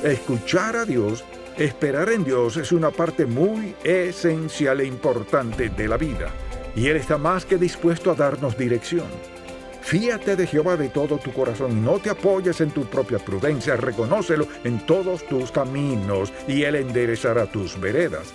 Escuchar a Dios, esperar en Dios es una parte muy esencial e importante de la vida, y Él está más que dispuesto a darnos dirección. Fíate de Jehová de todo tu corazón y no te apoyes en tu propia prudencia, reconócelo en todos tus caminos y Él enderezará tus veredas.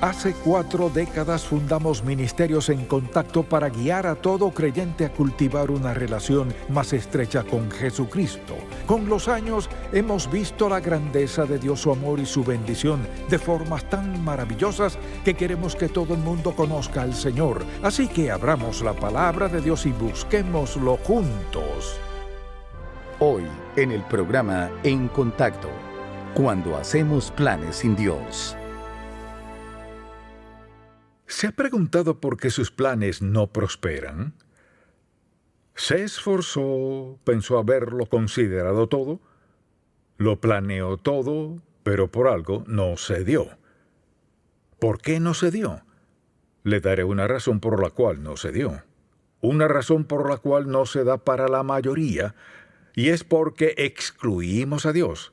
Hace 4 décadas fundamos Ministerios en Contacto para guiar a todo creyente a cultivar una relación más estrecha con Jesucristo. Con los años hemos visto la grandeza de Dios, su amor y su bendición de formas tan maravillosas que queremos que todo el mundo conozca al Señor. Así que abramos la palabra de Dios y busquémoslo juntos. Hoy en el programa En Contacto, cuando hacemos planes sin Dios. ¿Se ha preguntado por qué sus planes no prosperan? Se esforzó, pensó haberlo considerado todo, lo planeó todo, pero por algo no se dio. ¿Por qué no se dio? Le daré una razón por la cual no se dio. Una razón por la cual no se da para la mayoría, y es porque excluimos a Dios.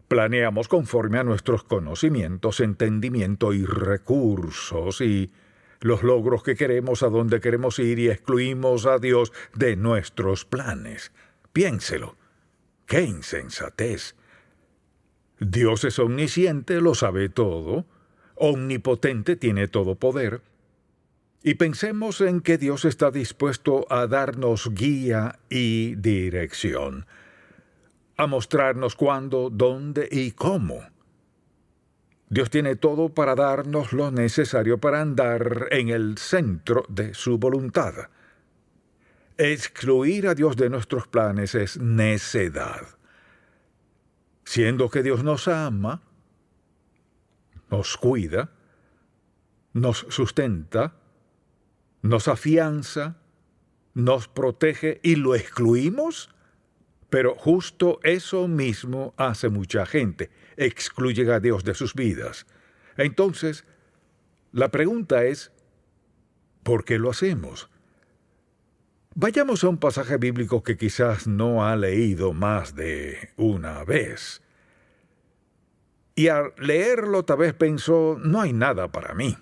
Planeamos conforme a nuestros conocimientos, entendimiento y recursos y los logros que queremos, a dónde queremos ir, y excluimos a Dios de nuestros planes. Piénselo. ¡Qué insensatez! Dios es omnisciente, lo sabe todo, omnipotente, tiene todo poder. Y pensemos en que Dios está dispuesto a darnos guía y dirección, a mostrarnos cuándo, dónde y cómo. Dios tiene todo para darnos lo necesario para andar en el centro de su voluntad. Excluir a Dios de nuestros planes es necedad. Siendo que Dios nos ama, nos cuida, nos sustenta, nos afianza, nos protege y lo excluimos. Pero justo eso mismo hace mucha gente, excluyen a Dios de sus vidas. Entonces, la pregunta es, ¿por qué lo hacemos? Vayamos a un pasaje bíblico que quizás no ha leído más de una vez. Y al leerlo tal vez pensó, no hay nada para mí.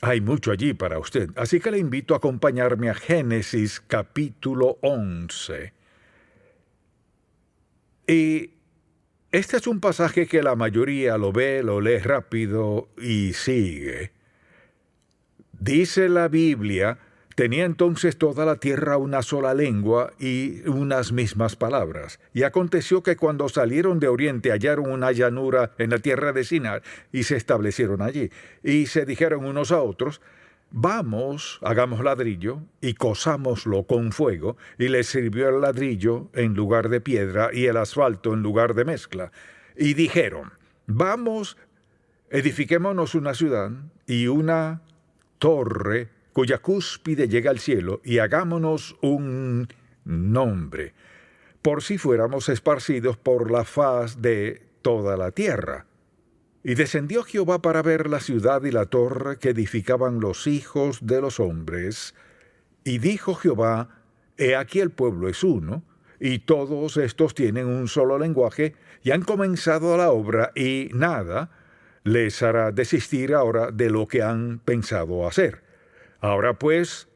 Hay mucho allí para usted, así que le invito a acompañarme a Génesis capítulo 11. Y este es un pasaje que la mayoría lo ve, lo lee rápido y sigue. Dice la Biblia, tenía entonces toda la tierra una sola lengua y unas mismas palabras. Y aconteció que cuando salieron de oriente hallaron una llanura en la tierra de Sinar y se establecieron allí. Y se dijeron unos a otros, vamos, hagamos ladrillo y cosámoslo con fuego, y les sirvió el ladrillo en lugar de piedra y el asfalto en lugar de mezcla. Y dijeron, vamos, edifiquémonos una ciudad y una torre cuya cúspide llega al cielo, y hagámonos un nombre, por si fuéramos esparcidos por la faz de toda la tierra. Y descendió Jehová para ver la ciudad y la torre que edificaban los hijos de los hombres. Y dijo Jehová, he aquí el pueblo es uno, y todos estos tienen un solo lenguaje, y han comenzado la obra, y nada les hará desistir ahora de lo que han pensado hacer. Ahora pues,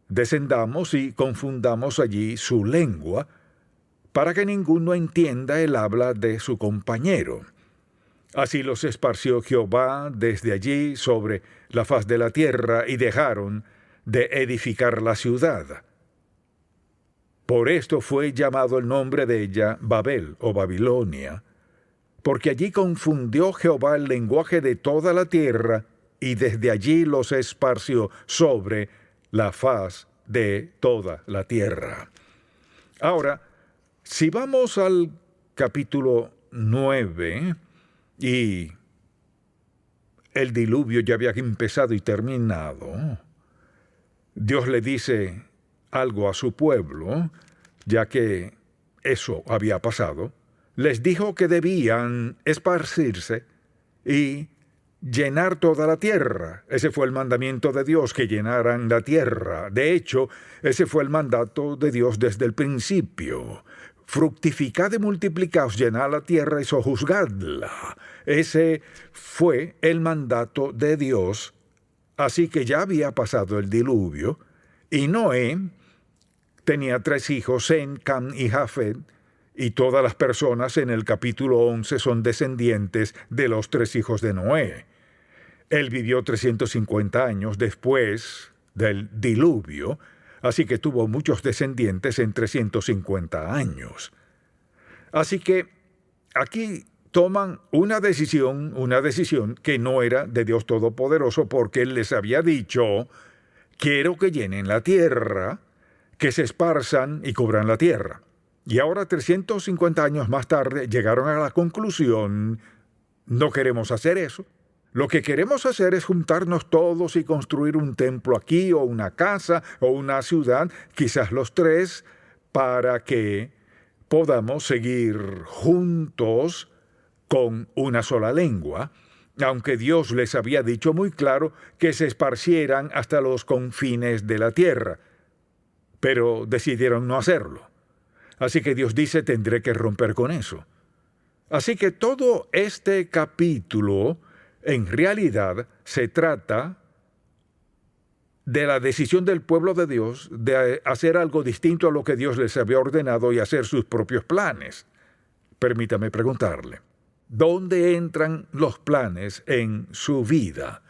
descendamos y confundamos allí su lengua, para que ninguno entienda el habla de su compañero. Así los esparció Jehová desde allí sobre la faz de la tierra, y dejaron de edificar la ciudad. Por esto fue llamado el nombre de ella Babel o Babilonia, porque allí confundió Jehová el lenguaje de toda la tierra, y desde allí los esparció sobre la faz de toda la tierra. Ahora, si vamos al capítulo 9, y el diluvio ya había empezado y terminado, Dios le dice algo a su pueblo, ya que eso había pasado. Les dijo que debían esparcirse y llenar toda la tierra. Ese fue el mandamiento de Dios, que llenaran la tierra. De hecho, ese fue el mandato de Dios desde el principio. Fructificad y multiplicaos, llenad la tierra y sojuzgadla. Ese fue el mandato de Dios. Así que ya había pasado el diluvio, y Noé tenía 3 hijos, Sem, Cam y Jafet, y todas las personas en el capítulo 11 son descendientes de los 3 hijos de Noé. Él vivió 350 años después del diluvio, así que tuvo muchos descendientes en 350 años. Así que aquí toman una decisión que no era de Dios Todopoderoso, porque Él les había dicho: quiero que llenen la tierra, que se esparzan y cubran la tierra. Y ahora, 350 años más tarde, llegaron a la conclusión: no queremos hacer eso. Lo que queremos hacer es juntarnos todos y construir un templo aquí, o una casa, o una ciudad, quizás los 3, para que podamos seguir juntos con una sola lengua, aunque Dios les había dicho muy claro que se esparcieran hasta los confines de la tierra. Pero decidieron no hacerlo. Así que Dios dice: tendré que romper con eso. Así que todo este capítulo en realidad se trata de la decisión del pueblo de Dios de hacer algo distinto a lo que Dios les había ordenado y hacer sus propios planes. Permítame preguntarle: ¿dónde entran los planes en su vida?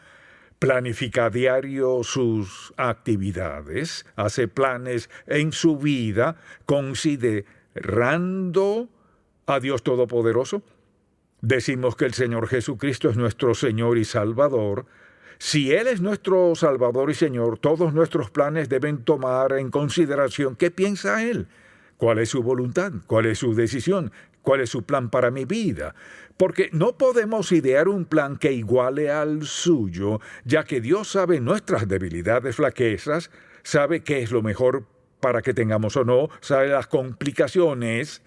¿Planifica a diario sus actividades? ¿Hace planes en su vida considerando a Dios Todopoderoso? Decimos que el Señor Jesucristo es nuestro Señor y Salvador. Si Él es nuestro Salvador y Señor, todos nuestros planes deben tomar en consideración qué piensa Él, cuál es su voluntad, cuál es su decisión, cuál es su plan para mi vida. Porque no podemos idear un plan que iguale al suyo, ya que Dios sabe nuestras debilidades, flaquezas, sabe qué es lo mejor para que tengamos o no, sabe las complicaciones,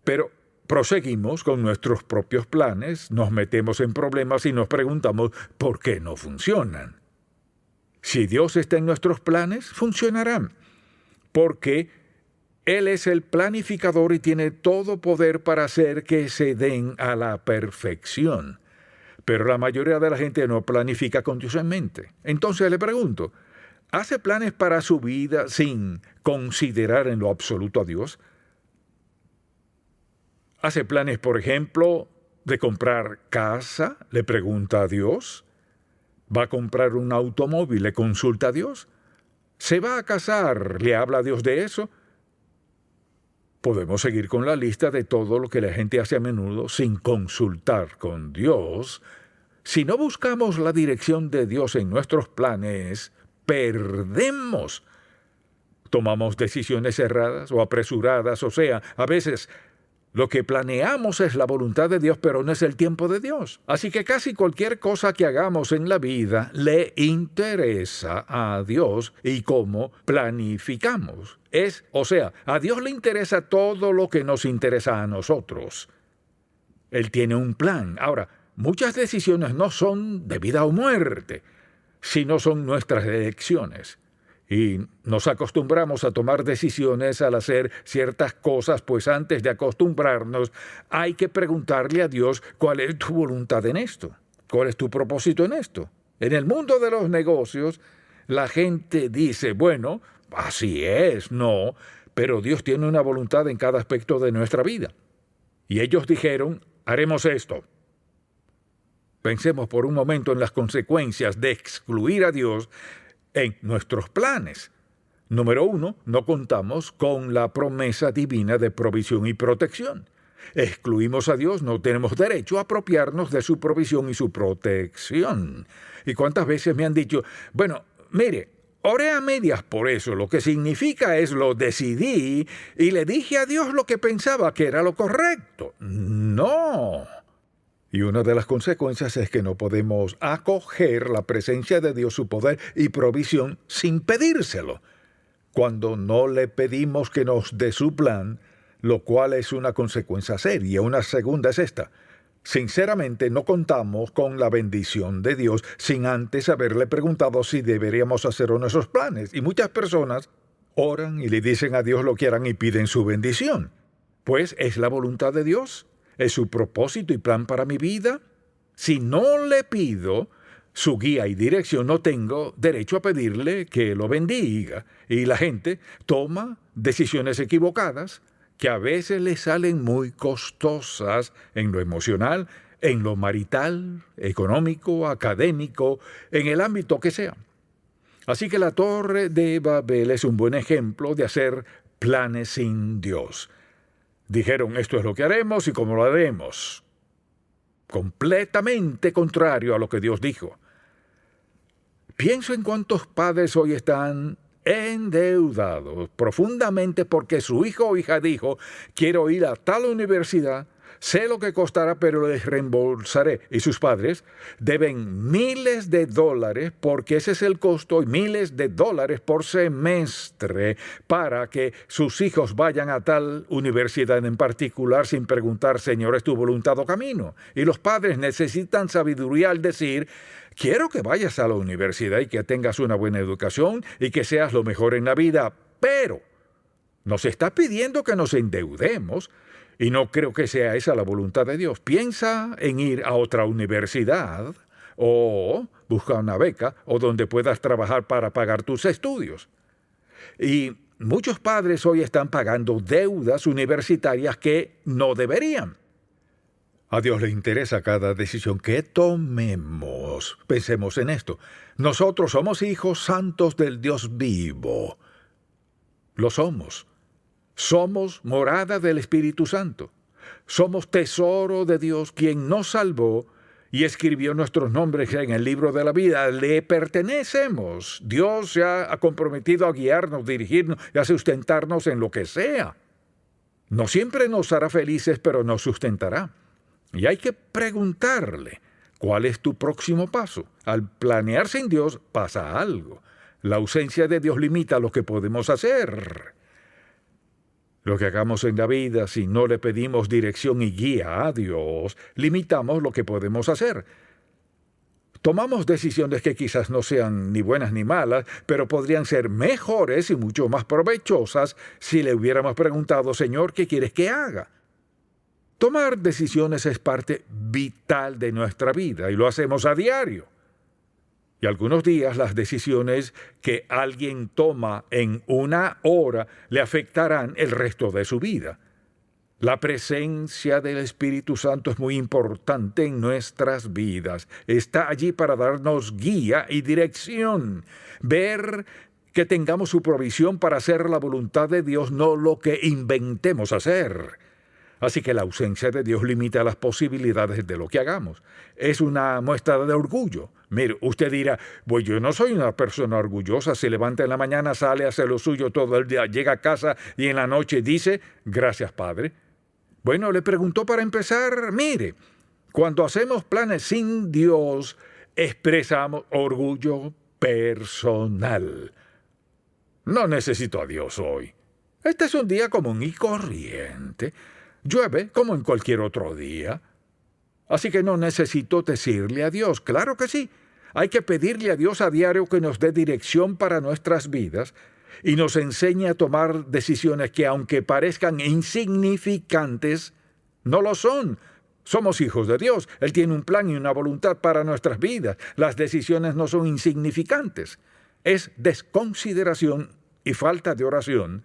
pero proseguimos con nuestros propios planes, nos metemos en problemas y nos preguntamos por qué no funcionan. Si Dios está en nuestros planes, funcionarán, porque Él es el planificador y tiene todo poder para hacer que se den a la perfección. Pero la mayoría de la gente no planifica con Dios en mente. Entonces le pregunto, ¿hace planes para su vida sin considerar en lo absoluto a Dios? ¿Hace planes, por ejemplo, de comprar casa? ¿Le pregunta a Dios? ¿Va a comprar un automóvil? ¿Le consulta a Dios? ¿Se va a casar? ¿Le habla a Dios de eso? Podemos seguir con la lista de todo lo que la gente hace a menudo sin consultar con Dios. Si no buscamos la dirección de Dios en nuestros planes, perdemos. Tomamos decisiones erradas o apresuradas, o sea, a veces lo que planeamos es la voluntad de Dios, pero no es el tiempo de Dios. Así que casi cualquier cosa que hagamos en la vida le interesa a Dios y cómo planificamos. O sea, a Dios le interesa todo lo que nos interesa a nosotros. Él tiene un plan. Ahora, muchas decisiones no son de vida o muerte, sino son nuestras elecciones. Y nos acostumbramos a tomar decisiones al hacer ciertas cosas, pues antes de acostumbrarnos hay que preguntarle a Dios cuál es tu voluntad en esto, cuál es tu propósito en esto. En el mundo de los negocios, la gente dice, bueno, así es, no, pero Dios tiene una voluntad en cada aspecto de nuestra vida. Y ellos dijeron, haremos esto. Pensemos por un momento en las consecuencias de excluir a Dios en nuestros planes. Número 1, no contamos con la promesa divina de provisión y protección. Excluimos a Dios, no tenemos derecho a apropiarnos de su provisión y su protección. ¿Y cuántas veces me han dicho, bueno, mire, oré a medias por eso, lo que significa es lo decidí y le dije a Dios lo que pensaba que era lo correcto? No. Y una de las consecuencias es que no podemos acoger la presencia de Dios, su poder y provisión sin pedírselo. Cuando no le pedimos que nos dé su plan, lo cual es una consecuencia seria. Una segunda es esta. Sinceramente, no contamos con la bendición de Dios sin antes haberle preguntado si deberíamos hacer nuestros planes. Y muchas personas oran y le dicen a Dios lo que harán y piden su bendición. Pues es la voluntad de Dios, es su propósito y plan para mi vida. Si no le pido su guía y dirección, no tengo derecho a pedirle que lo bendiga. Y la gente toma decisiones equivocadas que a veces le salen muy costosas en lo emocional, en lo marital, económico, académico, en el ámbito que sea. Así que la Torre de Babel es un buen ejemplo de hacer planes sin Dios. Dijeron, esto es lo que haremos y cómo lo haremos. Completamente contrario a lo que Dios dijo. Pienso en cuántos padres hoy están endeudados profundamente porque su hijo o hija dijo, quiero ir a tal universidad, sé lo que costará, pero les reembolsaré. Y sus padres deben miles de dólares porque ese es el costo y miles de dólares por semestre para que sus hijos vayan a tal universidad en particular sin preguntar, Señor, ¿es tu voluntad o camino? Y los padres necesitan sabiduría al decir, quiero que vayas a la universidad y que tengas una buena educación y que seas lo mejor en la vida, pero nos está pidiendo que nos endeudemos y no creo que sea esa la voluntad de Dios. Piensa en ir a otra universidad o busca una beca o donde puedas trabajar para pagar tus estudios. Y muchos padres hoy están pagando deudas universitarias que no deberían. A Dios le interesa cada decisión que tomemos. Pensemos en esto. Nosotros somos hijos santos del Dios vivo. Lo somos. Somos morada del Espíritu Santo. Somos tesoro de Dios, quien nos salvó y escribió nuestros nombres en el libro de la vida. Le pertenecemos. Dios se ha comprometido a guiarnos, dirigirnos y a sustentarnos en lo que sea. No siempre nos hará felices, pero nos sustentará. Y hay que preguntarle, ¿cuál es tu próximo paso? Al planear sin Dios pasa algo. La ausencia de Dios limita lo que podemos hacer. Lo que hagamos en la vida, si no le pedimos dirección y guía a Dios, limitamos lo que podemos hacer. Tomamos decisiones que quizás no sean ni buenas ni malas, pero podrían ser mejores y mucho más provechosas si le hubiéramos preguntado, Señor, ¿qué quieres que haga? Tomar decisiones es parte vital de nuestra vida y lo hacemos a diario. Y algunos días las decisiones que alguien toma en una hora le afectarán el resto de su vida. La presencia del Espíritu Santo es muy importante en nuestras vidas. Está allí para darnos guía y dirección. Ver que tengamos su provisión para hacer la voluntad de Dios, no lo que inventemos hacer. Así que la ausencia de Dios limita las posibilidades de lo que hagamos. Es una muestra de orgullo. Mire, usted dirá, pues yo no soy una persona orgullosa. Se levanta en la mañana, sale, hace lo suyo todo el día, llega a casa y en la noche dice, gracias, Padre. Bueno, le preguntó para empezar, mire, cuando hacemos planes sin Dios, expresamos orgullo personal. No necesito a Dios hoy. Este es un día común y corriente. Llueve como en cualquier otro día. Así que no necesito decirle a Dios. Claro que sí. Hay que pedirle a Dios a diario que nos dé dirección para nuestras vidas y nos enseñe a tomar decisiones que, aunque parezcan insignificantes, no lo son. Somos hijos de Dios. Él tiene un plan y una voluntad para nuestras vidas. Las decisiones no son insignificantes. Es desconsideración y falta de oración.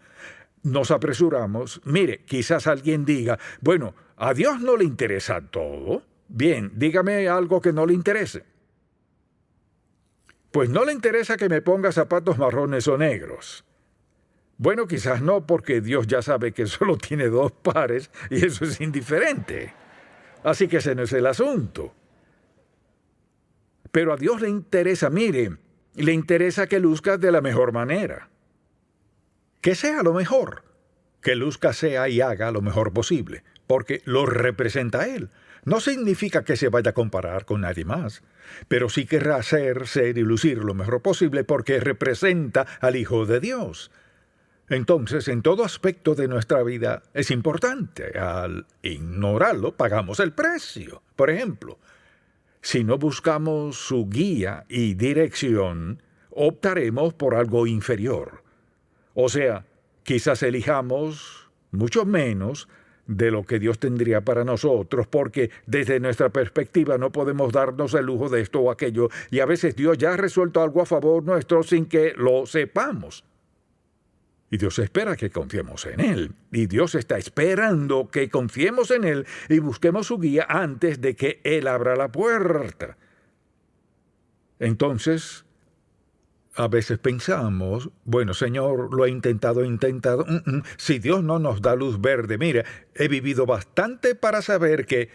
Nos apresuramos. Mire, quizás alguien diga, bueno, ¿a Dios no le interesa todo? Bien, dígame algo que no le interese. Pues no le interesa que me ponga zapatos marrones o negros. Bueno, quizás no, porque Dios ya sabe que solo tiene 2 pares y eso es indiferente. Así que ese no es el asunto. Pero a Dios le interesa, mire, le interesa que luzca de la mejor manera. Que sea lo mejor, que luzca, sea y haga lo mejor posible, porque lo representa a Él. No significa que se vaya a comparar con nadie más, pero sí querrá hacer, ser y lucir lo mejor posible porque representa al Hijo de Dios. Entonces, en todo aspecto de nuestra vida es importante. Al ignorarlo, pagamos el precio. Por ejemplo, si no buscamos su guía y dirección, optaremos por algo inferior. O sea, quizás elijamos mucho menos de lo que Dios tendría para nosotros, porque desde nuestra perspectiva no podemos darnos el lujo de esto o aquello, y a veces Dios ya ha resuelto algo a favor nuestro sin que lo sepamos. Y Dios espera que confiemos en Él. Y Dios está esperando que confiemos en Él y busquemos su guía antes de que Él abra la puerta. Entonces, a veces pensamos, bueno, Señor, lo he intentado. Si Dios no nos da luz verde, mira, he vivido bastante para saber que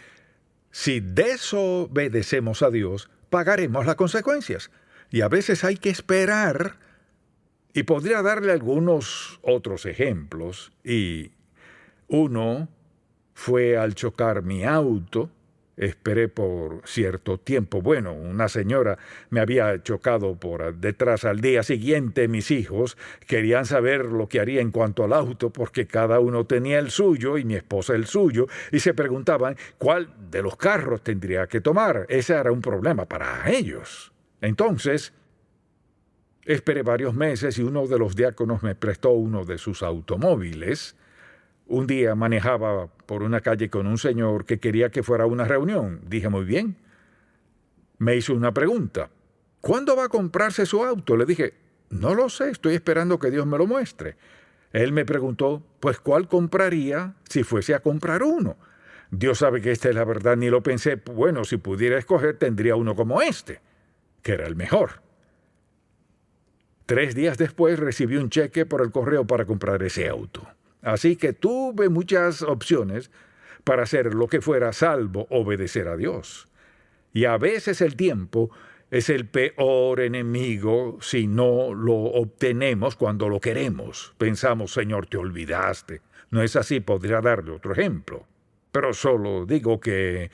si desobedecemos a Dios, pagaremos las consecuencias. Y a veces hay que esperar. Y podría darle algunos otros ejemplos. Y uno fue al chocar mi auto. Esperé por cierto tiempo. Bueno, una señora me había chocado por detrás. Al día siguiente mis hijos querían saber lo que haría en cuanto al auto, porque cada uno tenía el suyo y mi esposa el suyo, y se preguntaban cuál de los carros tendría que tomar. Ese era un problema para ellos. Entonces, esperé varios meses y uno de los diáconos me prestó uno de sus automóviles. Un día manejaba por una calle con un señor que quería que fuera a una reunión. Dije, muy bien. Me hizo una pregunta. ¿Cuándo va a comprarse su auto? Le dije, no lo sé, estoy esperando que Dios me lo muestre. Él me preguntó, pues, ¿cuál compraría si fuese a comprar uno? Dios sabe que esta es la verdad, ni lo pensé. Bueno, si pudiera escoger, tendría uno como este, que era el mejor. 3 días después recibí un cheque por el correo para comprar ese auto. Así que tuve muchas opciones para hacer lo que fuera salvo obedecer a Dios. Y a veces el tiempo es el peor enemigo si no lo obtenemos cuando lo queremos. Pensamos, Señor, te olvidaste. No es así, podría darle otro ejemplo. Pero solo digo que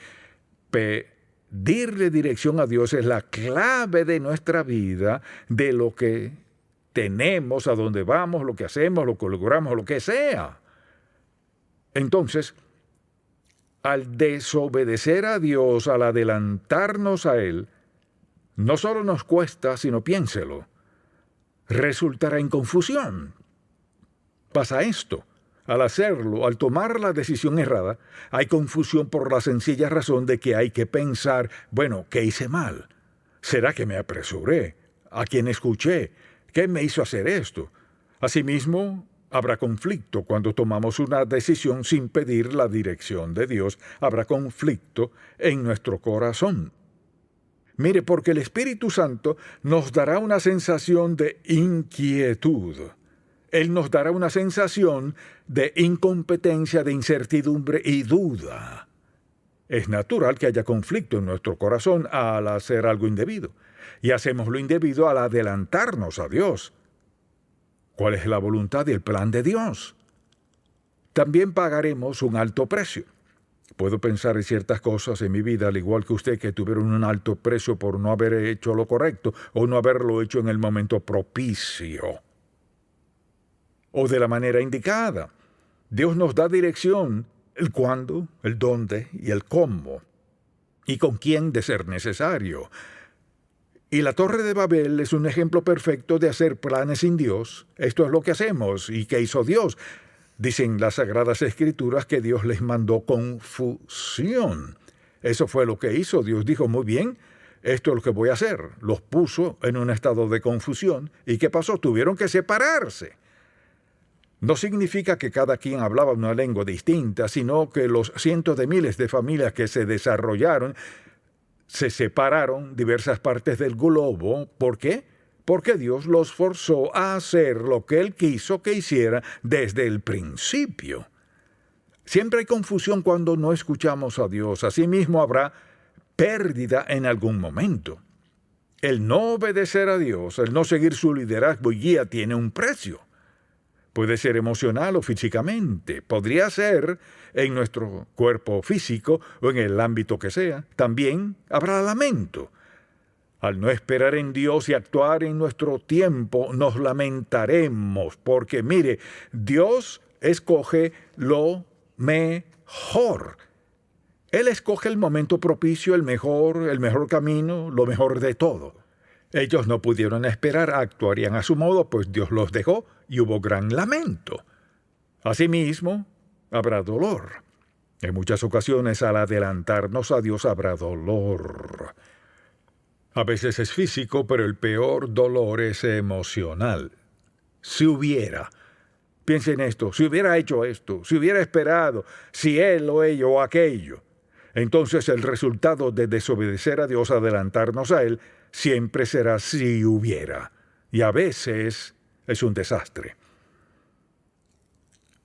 pedirle dirección a Dios es la clave de nuestra vida, de lo que tenemos, a dónde vamos, lo que hacemos, lo que logramos, lo que sea. Entonces, al desobedecer a Dios, al adelantarnos a Él, no solo nos cuesta, sino piénselo, resultará en confusión. Pasa esto. Al hacerlo, al tomar la decisión errada, hay confusión por la sencilla razón de que hay que pensar, bueno, ¿qué hice mal? ¿Será que me apresuré? ¿A quién escuché? ¿Qué me hizo hacer esto? Asimismo, habrá conflicto cuando tomamos una decisión sin pedir la dirección de Dios. Habrá conflicto en nuestro corazón. Mire, porque el Espíritu Santo nos dará una sensación de inquietud. Él nos dará una sensación de incompetencia, de incertidumbre y duda. Es natural que haya conflicto en nuestro corazón al hacer algo indebido. Y hacemos lo indebido al adelantarnos a Dios. ¿Cuál es la voluntad y el plan de Dios? También pagaremos un alto precio. Puedo pensar en ciertas cosas en mi vida, al igual que usted, que tuvieron un alto precio por no haber hecho lo correcto o no haberlo hecho en el momento propicio o de la manera indicada. Dios nos da dirección, el cuándo, el dónde y el cómo, y con quién de ser necesario. Y la Torre de Babel es un ejemplo perfecto de hacer planes sin Dios. Esto es lo que hacemos. ¿Y qué hizo Dios? Dicen las Sagradas Escrituras que Dios les mandó confusión. Eso fue lo que hizo. Dios dijo, muy bien, esto es lo que voy a hacer. Los puso en un estado de confusión. ¿Y qué pasó? Tuvieron que separarse. No significa que cada quien hablaba una lengua distinta, sino que los cientos de miles de familias que se desarrollaron se separaron diversas partes del globo. ¿Por qué? Porque Dios los forzó a hacer lo que Él quiso que hiciera desde el principio. Siempre hay confusión cuando no escuchamos a Dios. Asimismo habrá pérdida en algún momento. El no obedecer a Dios, el no seguir su liderazgo y guía tiene un precio. Puede ser emocional o físicamente. Podría ser en nuestro cuerpo físico o en el ámbito que sea. También habrá lamento. Al no esperar en Dios y actuar en nuestro tiempo, nos lamentaremos, porque mire, Dios escoge lo mejor. Él escoge el momento propicio, el mejor camino, lo mejor de todo. Ellos no pudieron esperar, actuarían a su modo, pues Dios los dejó y hubo gran lamento. Asimismo, habrá dolor. En muchas ocasiones, al adelantarnos a Dios, habrá dolor. A veces es físico, pero el peor dolor es emocional. Si hubiera, piensen en esto, si hubiera hecho esto, si hubiera esperado, si él o ella o aquello, entonces el resultado de desobedecer a Dios, adelantarnos a Él, siempre será si hubiera. Y a veces es un desastre.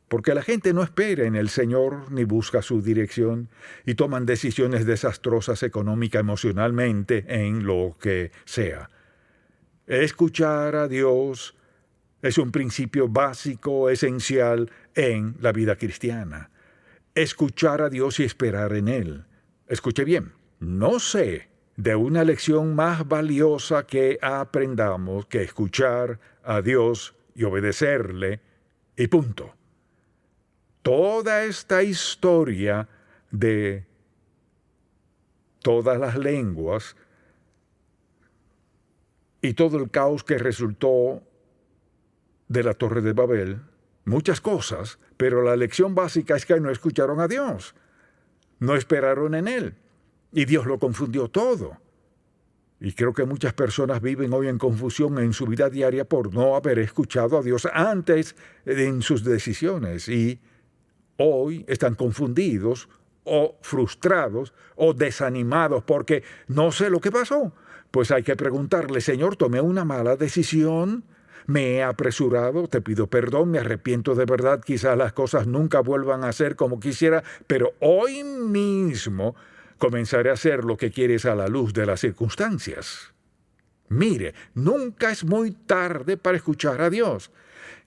Porque la gente no espera en el Señor ni busca su dirección y toman decisiones desastrosas económica, emocionalmente, en lo que sea. Escuchar a Dios es un principio básico, esencial en la vida cristiana. Escuchar a Dios y esperar en Él. Escuche bien, no sé de una lección más valiosa que aprendamos que escuchar a Dios y obedecerle, y punto. Toda esta historia de todas las lenguas y todo el caos que resultó de la Torre de Babel, muchas cosas, pero la lección básica es que no escucharon a Dios, no esperaron en Él, y Dios lo confundió todo. Y creo que muchas personas viven hoy en confusión en su vida diaria por no haber escuchado a Dios antes en sus decisiones, y hoy están confundidos o frustrados o desanimados porque no sé lo que pasó. Pues hay que preguntarle, Señor, tomé una mala decisión, me he apresurado, te pido perdón, me arrepiento de verdad, quizás las cosas nunca vuelvan a ser como quisiera, pero hoy mismo comenzaré a hacer lo que quieres a la luz de las circunstancias. Mire, nunca es muy tarde para escuchar a Dios.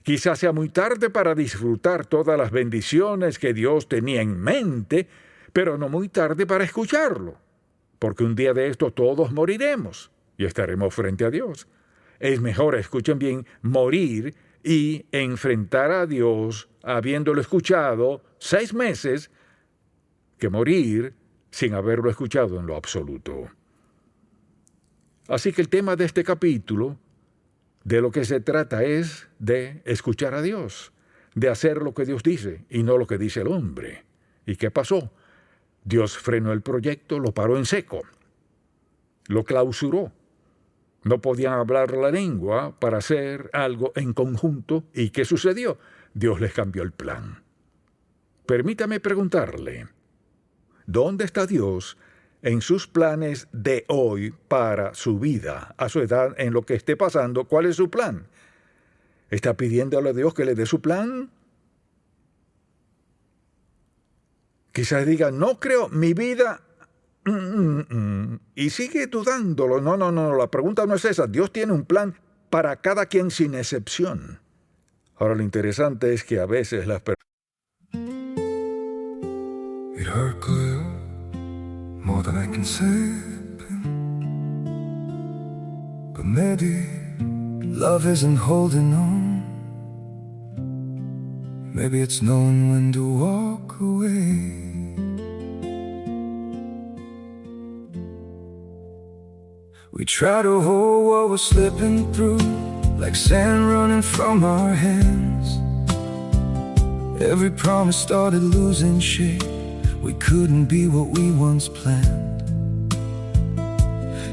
Quizás sea muy tarde para disfrutar todas las bendiciones que Dios tenía en mente, pero no muy tarde para escucharlo, porque un día de esto todos moriremos y estaremos frente a Dios. Es mejor, escuchen bien, morir y enfrentar a Dios habiéndolo escuchado 6 meses que morir sin haberlo escuchado en lo absoluto. Así que el tema de este capítulo, de lo que se trata es de escuchar a Dios, de hacer lo que Dios dice y no lo que dice el hombre. ¿Y qué pasó? Dios frenó el proyecto, lo paró en seco, lo clausuró. No podían hablar la lengua para hacer algo en conjunto. ¿Y qué sucedió? Dios les cambió el plan. Permítame preguntarle, ¿dónde está Dios en sus planes de hoy para su vida, a su edad, en lo que esté pasando? ¿Cuál es su plan? ¿Está pidiéndole a Dios que le dé su plan? Quizás diga, no creo, mi vida... Y sigue dudándolo. No, la pregunta no es esa. Dios tiene un plan para cada quien sin excepción. Ahora lo interesante es que a veces las personas... It hurt good, more than I can say, but maybe love isn't holding on. Maybe it's knowing when to walk away. We try to hold what we're slipping through, like sand running from our hands. Every promise started losing shape. We couldn't be what we once planned.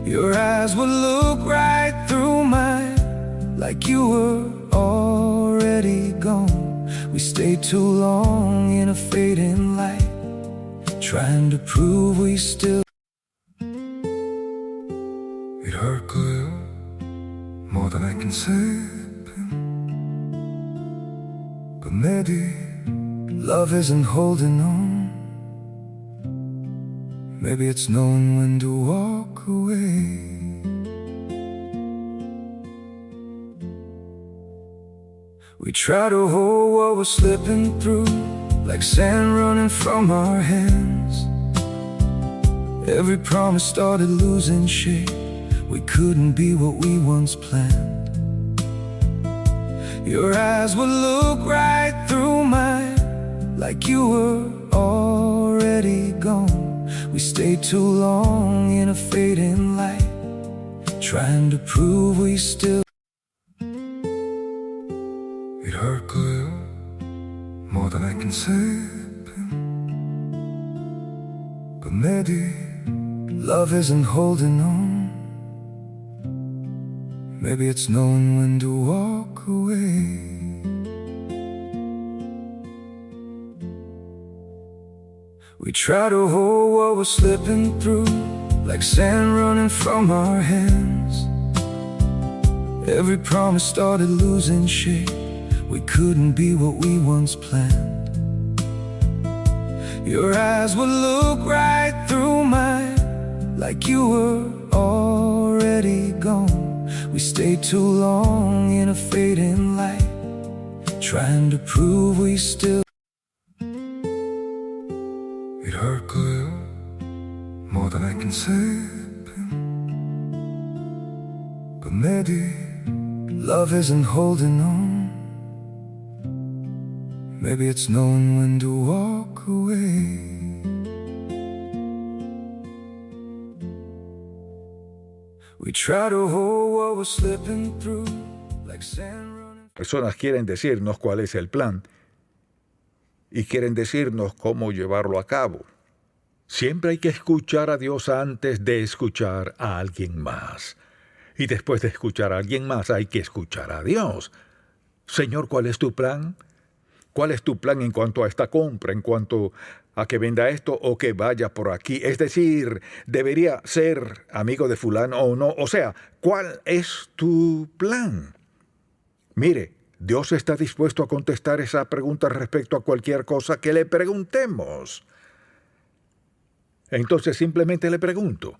Your eyes would look right through mine, like you were already gone. We stayed too long in a fading light, trying to prove we still... It hurt good, more than I can say, but maybe love isn't holding on. Maybe it's knowing when to walk away. We try to hold what we're slipping through, like sand running from our hands. Every promise started losing shape. we couldn't be what we once planned. Your eyes would look right through mine, like you were already gone. We stayed too long in a fading light, trying to prove we still. It hurt clear, more than I can say. But maybe love isn't holding on. Maybe it's knowing when to walk away. We try to hold what we're slipping through, like sand running from our hands. Every promise started losing shape. We couldn't be what we once planned. Your eyes would look right through mine, like you were already gone. We stayed too long in a fading light, trying to prove we still. It hurt clear, more than I can say. But maybe love isn't holding on. Maybe it's knowing when to walk away. We try to hold what we're slipping through, like sand running. Personas quieren decirnos cuál es el plan y quieren decirnos cómo llevarlo a cabo. Siempre hay que escuchar a Dios antes de escuchar a alguien más. Y después de escuchar a alguien más hay que escuchar a Dios. Señor, ¿cuál es tu plan? ¿Cuál es tu plan en cuanto a esta compra, en cuanto a que venda esto o que vaya por aquí? Es decir, ¿debería ser amigo de fulano o no? O sea, ¿cuál es tu plan? Mire, Dios está dispuesto a contestar esa pregunta respecto a cualquier cosa que le preguntemos. Entonces simplemente le pregunto,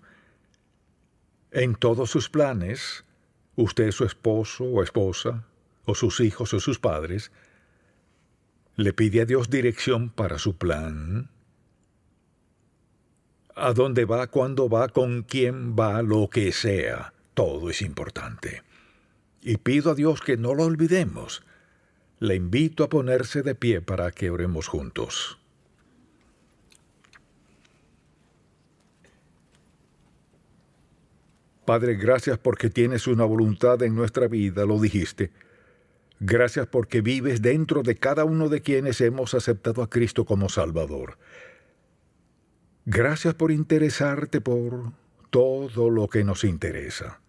en todos sus planes, usted, su esposo o esposa, o sus hijos o sus padres, ¿le pide a Dios dirección para su plan? ¿A dónde va, cuándo va, con quién va, lo que sea? Todo es importante. Y pido a Dios que no lo olvidemos. Le invito a ponerse de pie para que oremos juntos. Padre, gracias porque tienes una voluntad en nuestra vida, lo dijiste. Gracias porque vives dentro de cada uno de quienes hemos aceptado a Cristo como Salvador. Gracias por interesarte por todo lo que nos interesa.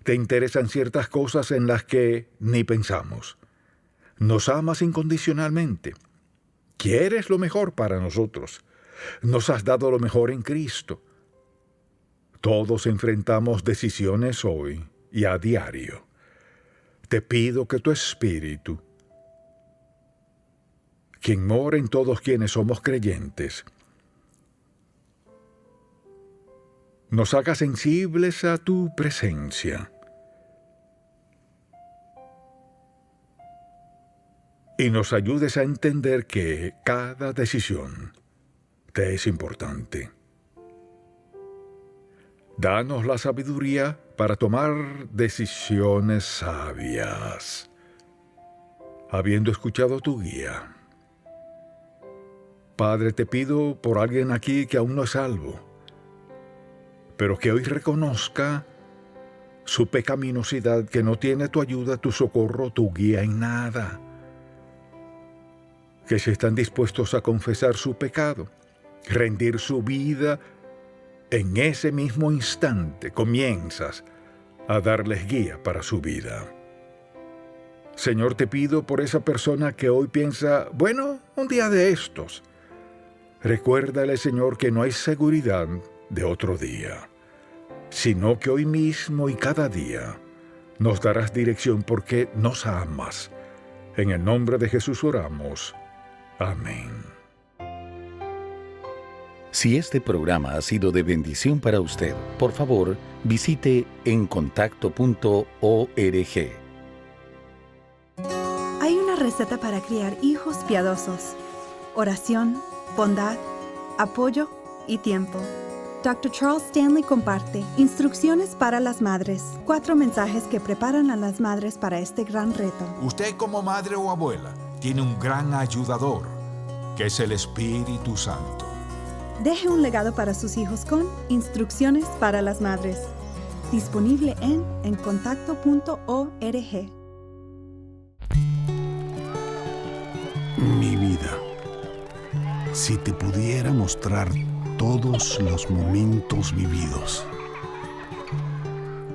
Te interesan ciertas cosas en las que ni pensamos. Nos amas incondicionalmente. Quieres lo mejor para nosotros. Nos has dado lo mejor en Cristo. Todos enfrentamos decisiones hoy y a diario. Te pido que tu Espíritu, quien mora en todos quienes somos creyentes, nos haga sensibles a tu presencia y nos ayudes a entender que cada decisión te es importante. Danos la sabiduría para tomar decisiones sabias, habiendo escuchado tu guía. Padre, te pido por alguien aquí que aún no es salvo, pero que hoy reconozca su pecaminosidad, que no tiene tu ayuda, tu socorro, tu guía en nada. Que si están dispuestos a confesar su pecado, rendir su vida, en ese mismo instante comienzas a darles guía para su vida. Señor, te pido por esa persona que hoy piensa, bueno, un día de estos. Recuérdale, Señor, que no hay seguridad de otro día, sino que hoy mismo y cada día nos darás dirección porque nos amas. En el nombre de Jesús oramos. Amén. Si este programa ha sido de bendición para usted, por favor, visite encontacto.org. Hay una receta para criar hijos piadosos: oración, bondad, apoyo y tiempo. Dr. Charles Stanley comparte Instrucciones para las Madres. 4 mensajes que preparan a las madres para este gran reto. Usted como madre o abuela tiene un gran ayudador, que es el Espíritu Santo. Deje un legado para sus hijos con Instrucciones para las Madres. Disponible en encontacto.org. Mi vida, si te pudiera mostrar todos los momentos vividos,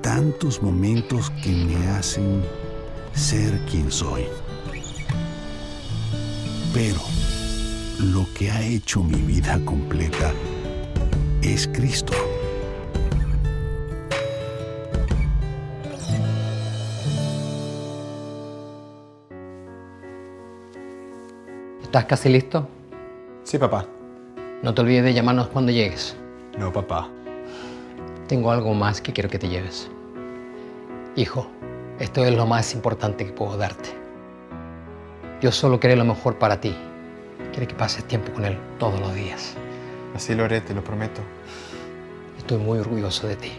tantos momentos que me hacen ser quien soy. Pero lo que ha hecho mi vida completa es Cristo. ¿Estás casi listo? Sí, papá. No te olvides de llamarnos cuando llegues. No, papá. Tengo algo más que quiero que te lleves. Hijo, esto es lo más importante que puedo darte. Yo solo quiero lo mejor para ti. Quiero que pases tiempo con Él todos los días. Así lo haré, te lo prometo. Estoy muy orgulloso de ti.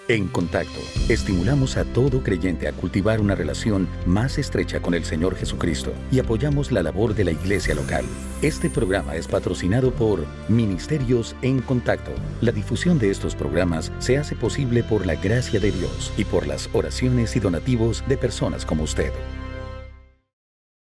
En Contacto, estimulamos a todo creyente a cultivar una relación más estrecha con el Señor Jesucristo y apoyamos la labor de la iglesia local. Este programa es patrocinado por Ministerios en Contacto. La difusión de estos programas se hace posible por la gracia de Dios y por las oraciones y donativos de personas como usted.